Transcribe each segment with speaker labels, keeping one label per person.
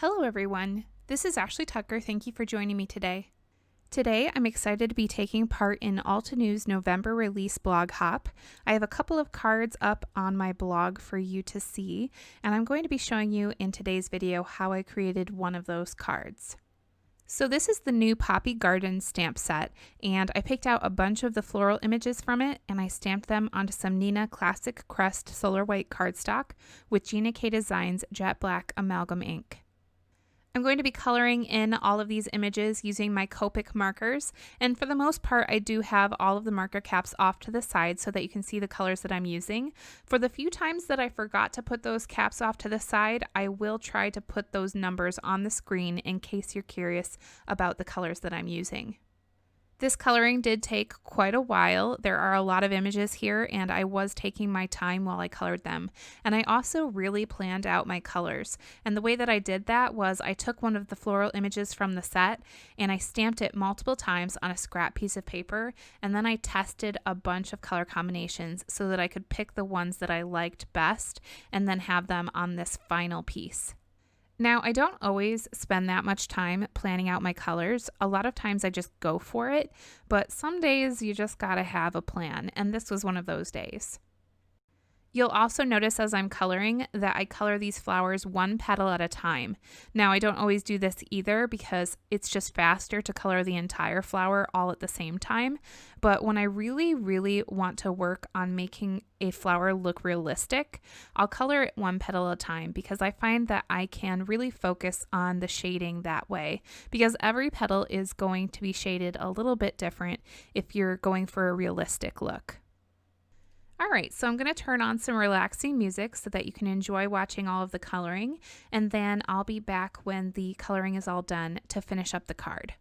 Speaker 1: Hello everyone, this is Ashley Tucker. Thank you for joining me today. Today I'm excited to be taking part in Altenew's November release blog hop. I have a couple of cards up on my blog for you to see, and I'm going to be showing you in today's video how I created one of those cards. So this is the new Poppy Garden stamp set, and I picked out a bunch of the floral images from it and I stamped them onto some Neenah Classic Crest Solar White cardstock with Gina K Designs Jet Black Amalgam ink. I'm going to be coloring in all of these images using my Copic markers, and for the most part I do have all of the marker caps off to the side so that you can see the colors that I'm using. For the few times that I forgot to put those caps off to the side, I will try to put those numbers on the screen in case you're curious about the colors that I'm using. This coloring did take quite a while. There are a lot of images here and I was taking my time while I colored them. And I also really planned out my colors. And the way that I did that was I took one of the floral images from the set and I stamped it multiple times on a scrap piece of paper, and then I tested a bunch of color combinations so that I could pick the ones that I liked best and then have them on this final piece. Now, I don't always spend that much time planning out my colors. A lot of times I just go for it, but some days you just gotta have a plan, and this was one of those days. You'll also notice as I'm coloring that I color these flowers one petal at a time. Now, I don't always do this either because it's just faster to color the entire flower all at the same time. But when I really want to work on making a flower look realistic, I'll color it one petal at a time because I find that I can really focus on the shading that way, because every petal is going to be shaded a little bit different if you're going for a realistic look. Alright, so I'm going to turn on some relaxing music so that you can enjoy watching all of the coloring, and then I'll be back when the coloring is all done to finish up the card.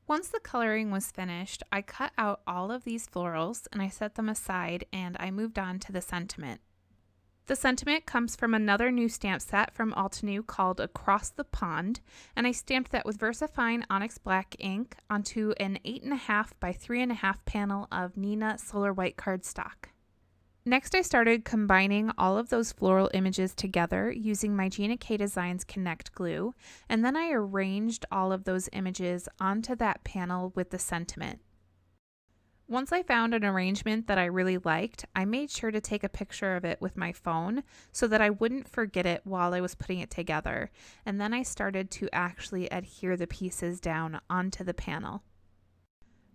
Speaker 1: Once the coloring was finished, I cut out all of these florals and I set them aside and I moved on to the sentiment. The sentiment comes from another new stamp set from Altenew called Across the Pond, and I stamped that with VersaFine ONYX black ink onto an 8.5 by 3.5 panel of Neenah Solar White cardstock. Next, I started combining all of those floral images together using my Gina K Designs Connect glue, and then I arranged all of those images onto that panel with the sentiment. Once I found an arrangement that I really liked, I made sure to take a picture of it with my phone so that I wouldn't forget it while I was putting it together, and then I started to actually adhere the pieces down onto the panel.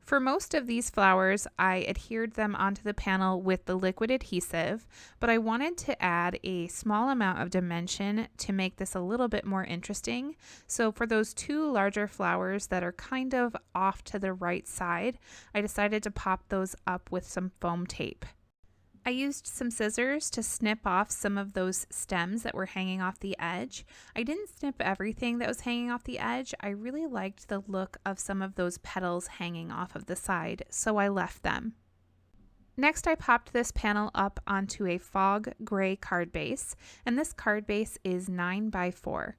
Speaker 1: For most of these flowers, I adhered them onto the panel with the liquid adhesive, but I wanted to add a small amount of dimension to make this a little bit more interesting. So for those two larger flowers that are kind of off to the right side, I decided to pop those up with some foam tape. I used some scissors to snip off some of those stems that were hanging off the edge. I didn't snip everything that was hanging off the edge. I really liked the look of some of those petals hanging off of the side, so I left them. Next, I popped this panel up onto a fog gray card base, and this card base is 9 by 4.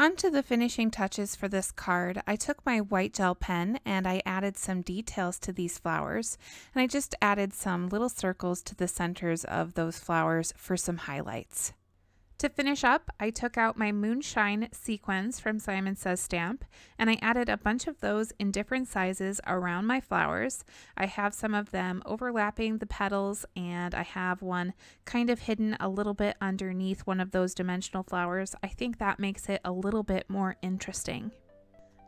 Speaker 1: Onto the finishing touches for this card, I took my white gel pen and I added some details to these flowers, and I just added some little circles to the centers of those flowers for some highlights. To finish up, I took out my Moonshine sequins from Simon Says Stamp, and I added a bunch of those in different sizes around my flowers. I have some of them overlapping the petals, and I have one kind of hidden a little bit underneath one of those dimensional flowers. I think that makes it a little bit more interesting.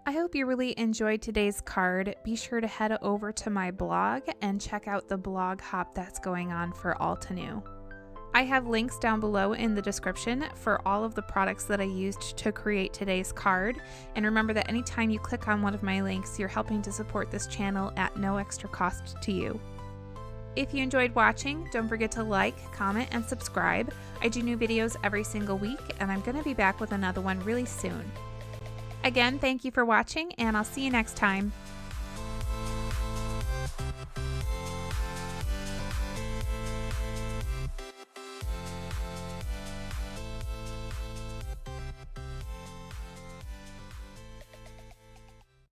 Speaker 1: I hope you really enjoyed today's card. Be sure to head over to my blog and check out the blog hop that's going on for Altenew. I have links down below in the description for all of the products that I used to create today's card. And remember that anytime you click on one of my links, you're helping to support this channel at no extra cost to you. If you enjoyed watching, don't forget to like, comment, and subscribe. I do new videos every single week, and I'm going to be back with another one really soon. Again, thank you for watching, and I'll see you next time.